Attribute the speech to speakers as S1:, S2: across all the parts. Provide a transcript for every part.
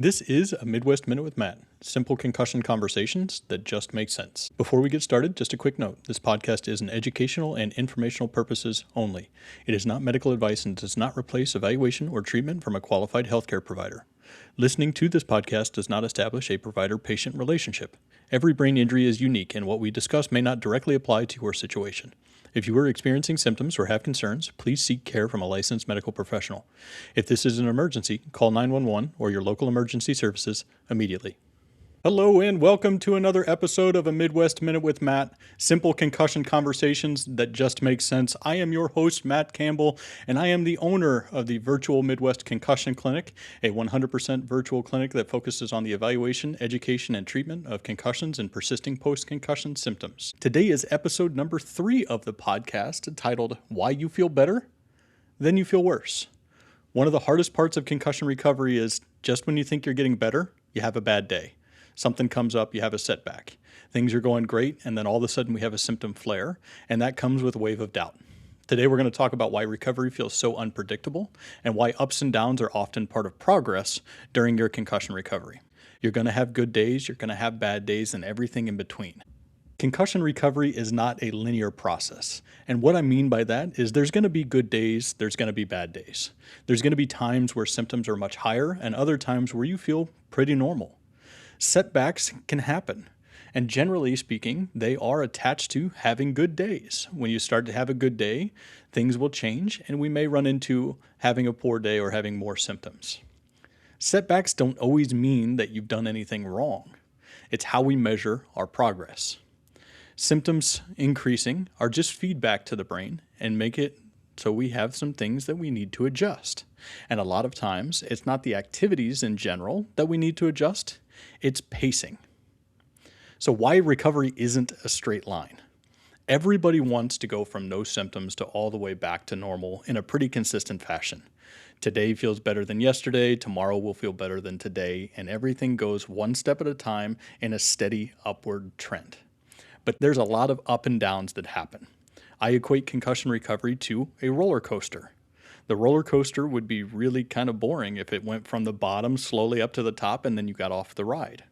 S1: This is a Midwest Minute with Matt, simple concussion conversations that just make sense. Before we get started, just a quick note. This podcast is an educational and informational purposes only. It is not medical advice and does not replace evaluation or treatment from a qualified healthcare provider. Listening to this podcast does not establish a provider-patient relationship. Every brain injury is unique, and what we discuss may not directly apply to your situation. If you are experiencing symptoms or have concerns, please seek care from a licensed medical professional. If this is an emergency, call 911 or your local emergency services immediately. Hello and welcome to another episode of a Midwest Minute with Matt, simple concussion conversations that just make sense. I am your host, Matt Campbell, and I am the owner of the Virtual Midwest Concussion Clinic, a 100% virtual clinic that focuses on the evaluation, education, and treatment of concussions and persisting post-concussion symptoms. Today is episode number 3 of the podcast, titled, Why You Feel Better Then You Feel Worse. One of the hardest parts of concussion recovery is just when you think you're getting better, you have a bad day. Something comes up, you have a setback. Things are going great, and then all of a sudden we have a symptom flare, and that comes with a wave of doubt. Today we're going to talk about why recovery feels so unpredictable and why ups and downs are often part of progress during your concussion recovery. You're going to have good days, you're going to have bad days, and everything in between. Concussion recovery is not a linear process. And what I mean by that is there's going to be good days, there's going to be bad days. There's going to be times where symptoms are much higher and other times where you feel pretty normal. Setbacks can happen, and generally speaking, they are attached to having good days. When you start to have a good day, things will change, and we may run into having a poor day or having more symptoms. Setbacks don't always mean that you've done anything wrong. It's how we measure our progress. Symptoms increasing are just feedback to the brain and make it so we have some things that we need to adjust. And a lot of times, it's not the activities in general that we need to adjust, it's pacing. So why recovery isn't a straight line? Everybody wants to go from no symptoms to all the way back to normal in a pretty consistent fashion. Today feels better than yesterday, tomorrow will feel better than today, and everything goes one step at a time in a steady upward trend. But there's a lot of up and downs that happen. I equate concussion recovery to a roller coaster. The roller coaster would be really kind of boring if it went from the bottom slowly up to the top and then you got off the ride.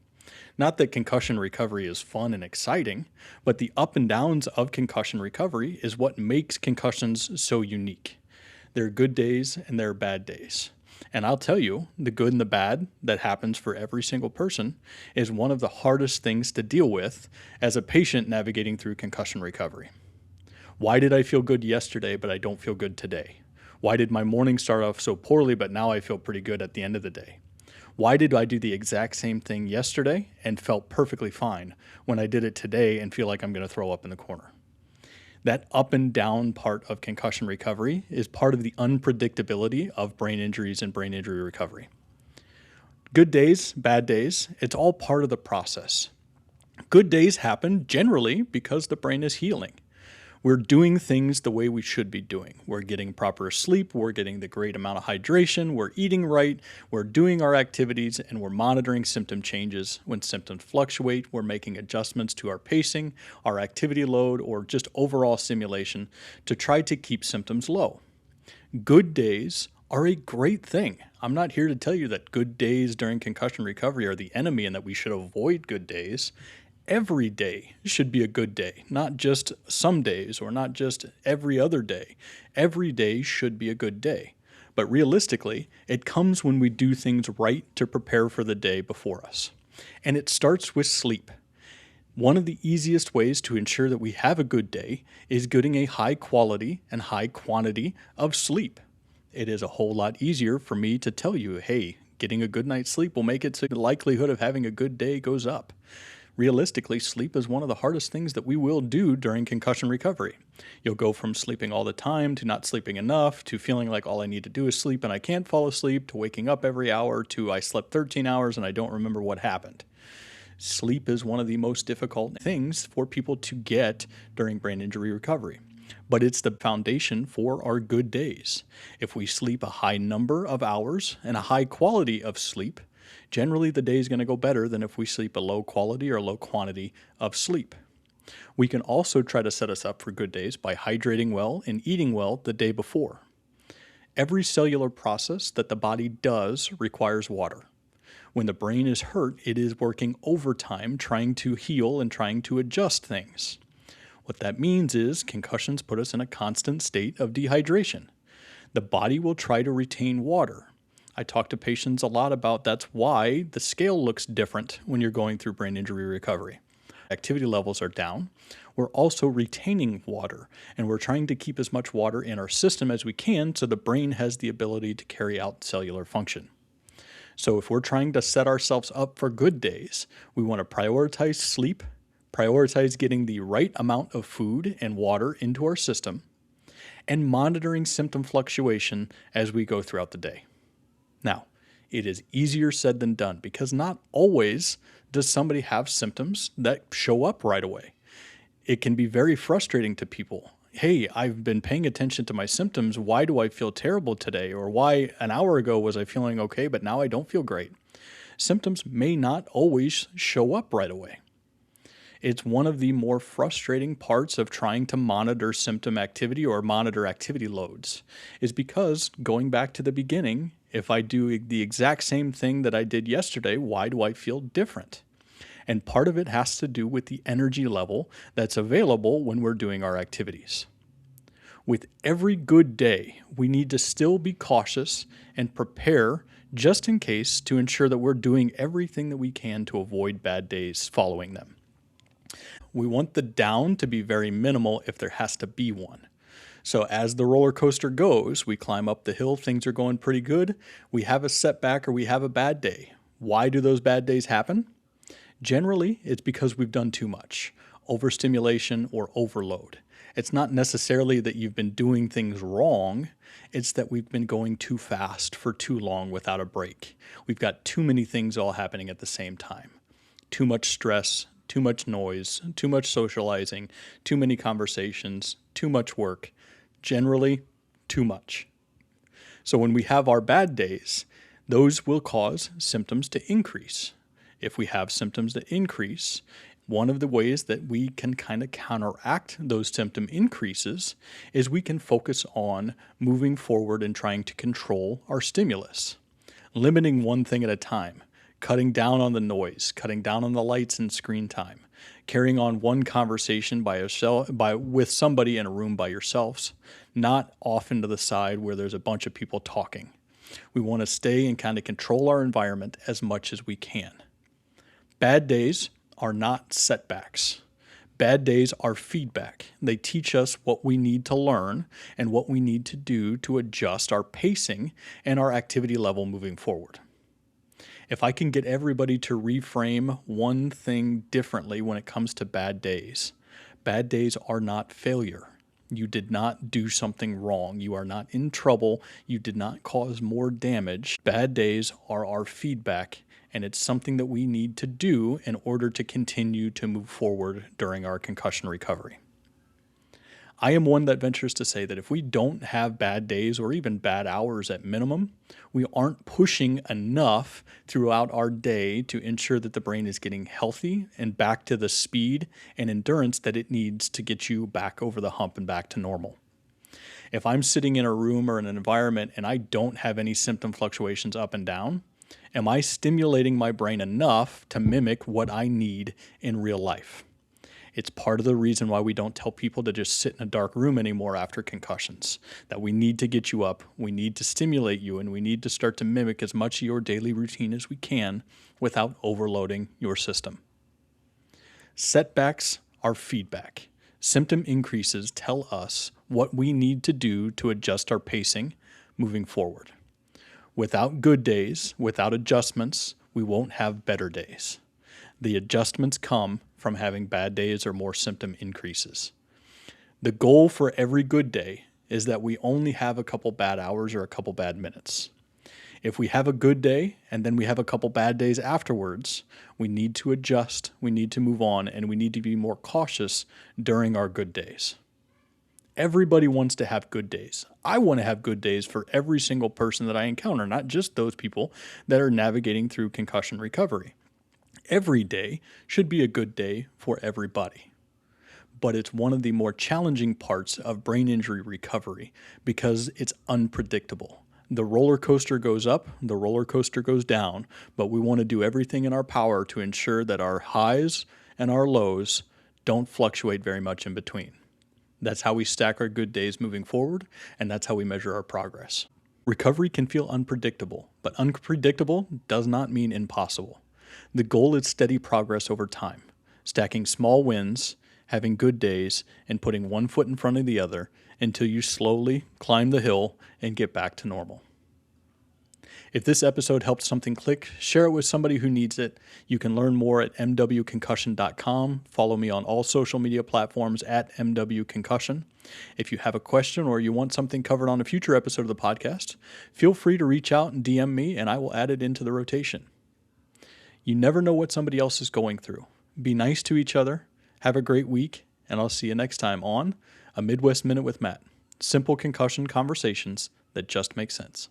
S1: Not that concussion recovery is fun and exciting, but the up and downs of concussion recovery is what makes concussions so unique. There are good days and there are bad days. And I'll tell you, the good and the bad that happens for every single person is one of the hardest things to deal with as a patient navigating through concussion recovery. Why did I feel good yesterday, but I don't feel good today? Why did my morning start off so poorly, but now I feel pretty good at the end of the day? Why did I do the exact same thing yesterday and felt perfectly fine when I did it today and feel like I'm going to throw up in the corner? That up and down part of concussion recovery is part of the unpredictability of brain injuries and brain injury recovery. Good days, bad days, it's all part of the process. Good days happen generally because the brain is healing. We're doing things the way we should be doing. We're getting proper sleep, we're getting the great amount of hydration, we're eating right, we're doing our activities, and we're monitoring symptom changes. When symptoms fluctuate, we're making adjustments to our pacing, our activity load, or just overall stimulation to try to keep symptoms low. Good days are a great thing. I'm not here to tell you that good days during concussion recovery are the enemy and that we should avoid good days. Every day should be a good day, not just some days or not just every other day. Every day should be a good day. But realistically, it comes when we do things right to prepare for the day before us. And it starts with sleep. One of the easiest ways to ensure that we have a good day is getting a high quality and high quantity of sleep. It is a whole lot easier for me to tell you, hey, getting a good night's sleep will make it so the likelihood of having a good day goes up. Realistically, sleep is one of the hardest things that we will do during concussion recovery. You'll go from sleeping all the time to not sleeping enough to feeling like all I need to do is sleep and I can't fall asleep to waking up every hour to I slept 13 hours and I don't remember what happened. Sleep is one of the most difficult things for people to get during brain injury recovery. But it's the foundation for our good days. If we sleep a high number of hours and a high quality of sleep, generally the day is going to go better than if we sleep a low quality or low quantity of sleep. We can also try to set us up for good days by hydrating well and eating well the day before. Every cellular process that the body does requires water. When the brain is hurt, it is working overtime trying to heal and trying to adjust things. What that means is concussions put us in a constant state of dehydration. The body will try to retain water. I talk to patients a lot about that's why the scale looks different when you're going through brain injury recovery. Activity levels are down. We're also retaining water, and we're trying to keep as much water in our system as we can so the brain has the ability to carry out cellular function. So if we're trying to set ourselves up for good days, we want to prioritize sleep, prioritize getting the right amount of food and water into our system, and monitoring symptom fluctuation as we go throughout the day. Now, it is easier said than done because not always does somebody have symptoms that show up right away. It can be very frustrating to people. Hey, I've been paying attention to my symptoms. Why do I feel terrible today? Or why an hour ago was I feeling okay, but now I don't feel great? Symptoms may not always show up right away. It's one of the more frustrating parts of trying to monitor symptom activity or monitor activity loads is because going back to the beginning, if I do the exact same thing that I did yesterday, why do I feel different? And part of it has to do with the energy level that's available when we're doing our activities. With every good day, we need to still be cautious and prepare just in case to ensure that we're doing everything that we can to avoid bad days following them. We want the down to be very minimal if there has to be one. So as the roller coaster goes, we climb up the hill, things are going pretty good, we have a setback or we have a bad day. Why do those bad days happen? Generally, it's because we've done too much, overstimulation or overload. It's not necessarily that you've been doing things wrong, it's that we've been going too fast for too long without a break. We've got too many things all happening at the same time. Too much stress, too much noise, too much socializing, too many conversations, too much work. Generally, too much. So when we have our bad days, those will cause symptoms to increase. If we have symptoms that increase, one of the ways that we can kind of counteract those symptom increases is we can focus on moving forward and trying to control our stimulus, limiting one thing at a time, cutting down on the noise, cutting down on the lights and screen time, carrying on one conversation with somebody in a room by yourselves, not off into the side where there's a bunch of people talking. We want to stay and kind of control our environment as much as we can. Bad days are not setbacks. Bad days are feedback. They teach us what we need to learn and what we need to do to adjust our pacing and our activity level moving forward. If I can get everybody to reframe one thing differently when it comes to bad days are not failure. You did not do something wrong. You are not in trouble. You did not cause more damage. Bad days are our feedback, and it's something that we need to do in order to continue to move forward during our concussion recovery. I am one that ventures to say that if we don't have bad days or even bad hours at minimum, we aren't pushing enough throughout our day to ensure that the brain is getting healthy and back to the speed and endurance that it needs to get you back over the hump and back to normal. If I'm sitting in a room or in an environment and I don't have any symptom fluctuations up and down, am I stimulating my brain enough to mimic what I need in real life? It's part of the reason why we don't tell people to just sit in a dark room anymore after concussions, that we need to get you up, we need to stimulate you, and we need to start to mimic as much of your daily routine as we can without overloading your system. Setbacks are feedback. Symptom increases tell us what we need to do to adjust our pacing moving forward. Without good days, without adjustments, we won't have better days. The adjustments come from having bad days or more symptom increases. The goal for every good day is that we only have a couple bad hours or a couple bad minutes. If we have a good day and then we have a couple bad days afterwards, we need to adjust, we need to move on, and we need to be more cautious during our good days. Everybody wants to have good days. I want to have good days for every single person that I encounter, not just those people that are navigating through concussion recovery. Every day should be a good day for everybody. But it's one of the more challenging parts of brain injury recovery because it's unpredictable. The roller coaster goes up, the roller coaster goes down, but we want to do everything in our power to ensure that our highs and our lows don't fluctuate very much in between. That's how we stack our good days moving forward, and that's how we measure our progress. Recovery can feel unpredictable, but unpredictable does not mean impossible. The goal is steady progress over time, stacking small wins, having good days, and putting one foot in front of the other until you slowly climb the hill and get back to normal. If this episode helped something click, share it with somebody who needs it. You can learn more at mwconcussion.com. Follow me on all social media platforms at mwconcussion. If you have a question or you want something covered on a future episode of the podcast, feel free to reach out and DM me and I will add it into the rotation. You never know what somebody else is going through. Be nice to each other. Have a great week, and I'll see you next time on A Midwest Minute with Matt. Simple concussion conversations that just make sense.